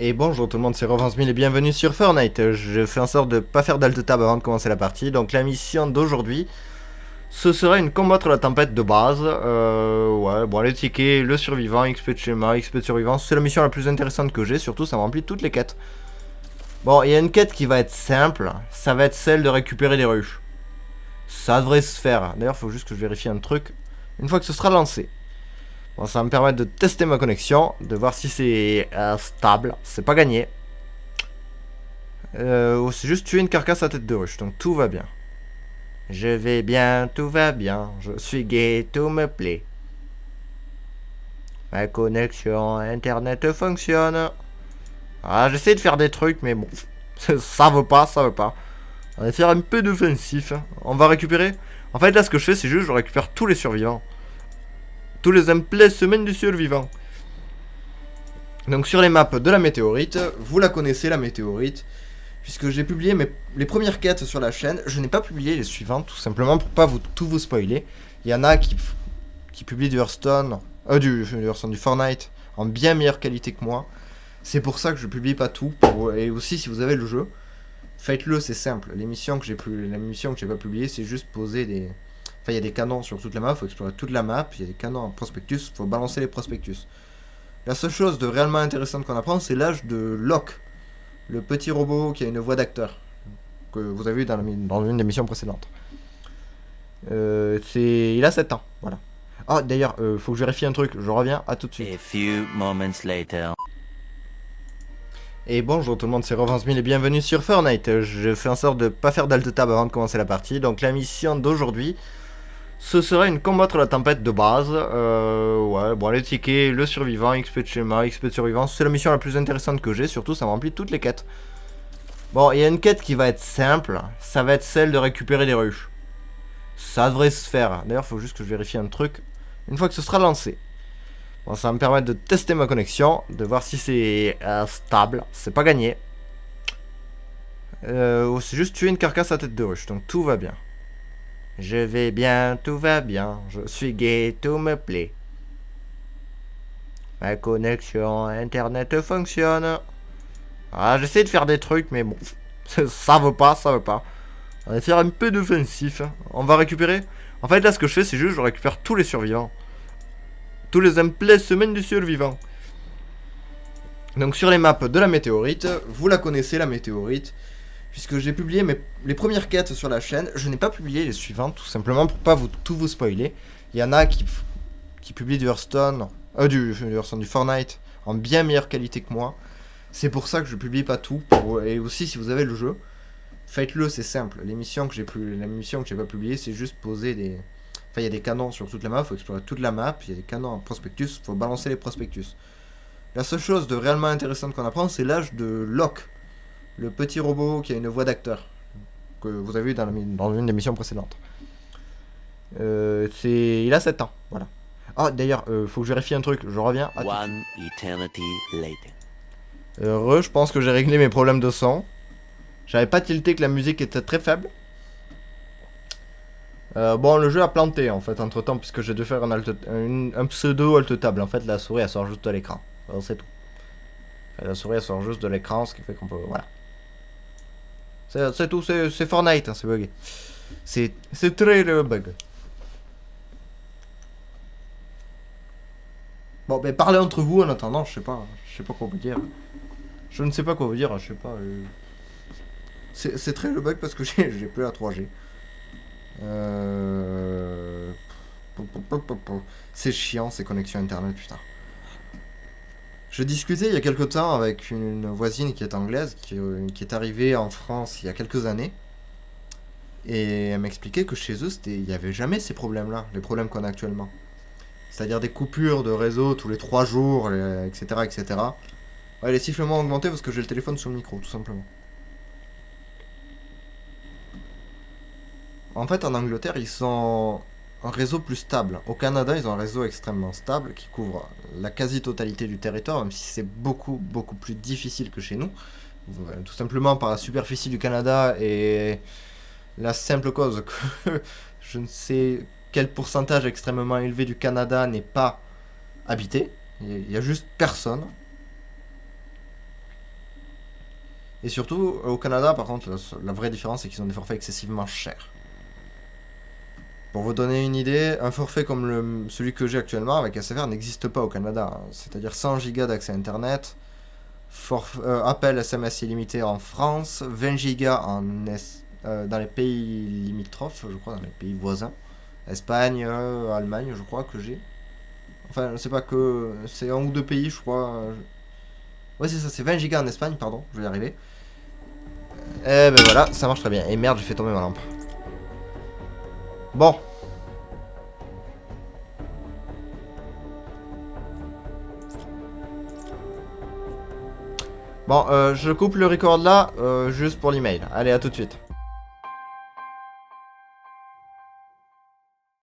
Et bonjour tout le monde, c'est Revance1000 et bienvenue sur Fortnite. Je fais en sorte de pas faire d'alt tab avant de commencer la partie. Donc la mission d'aujourd'hui, ce sera une combattre la tempête de base. Ouais, bon les tickets, le survivant, XP de schéma, XP de survivance. C'est la mission la plus intéressante que j'ai, surtout ça me remplit toutes les quêtes. Bon, il y a une quête qui va être simple, ça va être celle de récupérer des ruches. Ça devrait se faire. D'ailleurs, il faut juste que je vérifie un truc une fois que ce sera lancé. Bon, ça va me permettre de tester ma connexion, de voir si c'est stable. C'est pas gagné. C'est juste tuer une carcasse à tête de ruche, donc tout va bien. Je vais bien, tout va bien. Je suis gay, tout me plaît. Ma connexion internet fonctionne. Ah, j'essaie de faire des trucs, mais bon, ça veut pas, ça veut pas. On va faire un peu d'offensif. On va récupérer. En fait, là, ce que je fais, c'est juste je récupère tous les survivants. Tous les emplacements du survivant. Donc sur les maps de la météorite, vous la connaissez la météorite, puisque j'ai publié les premières quêtes sur la chaîne. Je n'ai pas publié les suivantes, tout simplement pour pas tout vous spoiler. Il y en a qui publient du Hearthstone, du Fortnite en bien meilleure qualité que moi. C'est pour ça que je publie pas tout. Et aussi, si vous avez le jeu, faites-le, c'est simple. La mission que j'ai pas publiée, c'est juste poser des... Enfin, il y a des canons sur toute la map, il faut explorer toute la map, il y a des canons en prospectus, il faut balancer les prospectus. La seule chose de réellement intéressante qu'on apprend, c'est l'âge de Locke, le petit robot qui a une voix d'acteur, que vous avez vu dans une des missions précédentes. Il a 7 ans, voilà. Ah, d'ailleurs, faut que je vérifie un truc, je reviens, à tout de suite. A few moments later. Et bonjour tout le monde, c'est Revance1000 et bienvenue sur Fortnite. Je fais en sorte de pas faire d'alt tab avant de commencer la partie. Donc la mission d'aujourd'hui, ce sera une combattre la tempête de base. Ouais, bon les tickets, le survivant, XP de schéma, XP de survivance. C'est la mission la plus intéressante que j'ai, surtout ça me remplit toutes les quêtes. Bon, il y a une quête qui va être simple, ça va être celle de récupérer des ruches. Ça devrait se faire. D'ailleurs, il faut juste que je vérifie un truc une fois que ce sera lancé. Bon, ça va me permettre de tester ma connexion, de voir si c'est stable. C'est pas gagné. C'est juste tuer une carcasse à tête de ruche, donc tout va bien. Je vais bien, tout va bien. Je suis gay, tout me plaît. Ma connexion internet fonctionne. Ah, j'essaie de faire des trucs, mais bon, ça veut pas, ça veut pas. On va faire un peu d'offensif. On va récupérer. En fait, là, ce que je fais, c'est juste je récupère tous les survivants. Tous les emplacements du survivant. Donc sur les maps de la météorite, vous la connaissez la météorite, puisque j'ai publié les premières quêtes sur la chaîne. Je n'ai pas publié les suivantes, tout simplement pour pas tout vous spoiler. Il y en a qui publient du Hearthstone, du Fortnite en bien meilleure qualité que moi. C'est pour ça que je publie pas tout. Et aussi, si vous avez le jeu, faites-le, c'est simple. La mission que j'ai pas publiée, c'est juste poser des... Enfin, il y a des canons sur toute la map, il faut explorer toute la map, il y a des canons en prospectus, il faut balancer les prospectus. La seule chose de réellement intéressante qu'on apprend, c'est l'âge de Locke, le petit robot qui a une voix d'acteur, que vous avez vu dans une des missions précédentes. Il a 7 ans, voilà. Ah, d'ailleurs, faut que je vérifie un truc, je reviens. One eternity later. Je pense que j'ai réglé mes problèmes de son. J'avais pas tilté que la musique était très faible. Bon, le jeu a planté en fait entre temps, puisque j'ai dû faire un pseudo alt table. En fait, la souris elle sort juste de l'écran. C'est tout. La souris elle sort juste de l'écran, ce qui fait qu'on peut. Voilà. C'est tout, c'est Fortnite, hein, c'est bugué. C'est très le bug. Bon, ben parlez entre vous en attendant, je sais pas quoi vous dire. Je ne sais pas quoi vous dire, je sais pas. C'est très le bug parce que j'ai plus la 3G. C'est chiant ces connexions internet, putain. Je discutais il y a quelques temps avec une voisine qui est anglaise, qui est arrivée en France il y a quelques années. Et elle m'expliquait que chez eux, il n'y avait jamais ces problèmes-là, les problèmes qu'on a actuellement. C'est-à-dire des coupures de réseau tous les 3 jours, etc. etc. Ouais, les sifflements ont augmenté parce que j'ai le téléphone sur le micro, tout simplement. En fait, en Angleterre, ils ont un réseau plus stable. Au Canada, ils ont un réseau extrêmement stable qui couvre la quasi-totalité du territoire, même si c'est beaucoup, beaucoup plus difficile que chez nous. Tout simplement par la superficie du Canada et la simple cause que je ne sais quel pourcentage extrêmement élevé du Canada n'est pas habité. Il y a juste personne. Et surtout, au Canada, par contre, la vraie différence, c'est qu'ils ont des forfaits excessivement chers. Pour vous donner une idée, un forfait comme celui que j'ai actuellement avec SFR n'existe pas au Canada. Hein. C'est-à-dire 100 Go d'accès Internet, appel SMS illimité en France, 20 Go dans les pays limitrophes, je crois, dans les pays voisins. Espagne, Allemagne, je crois que j'ai. Enfin, c'est pas que... C'est un ou deux pays, je crois. Ouais, c'est ça, c'est 20 Go en Espagne, pardon, je vais y arriver. Et ben voilà, ça marche très bien. Et merde, j'ai fait tomber ma lampe. Bon. Bon, je coupe le record là, juste pour l'email. Allez, à tout de suite.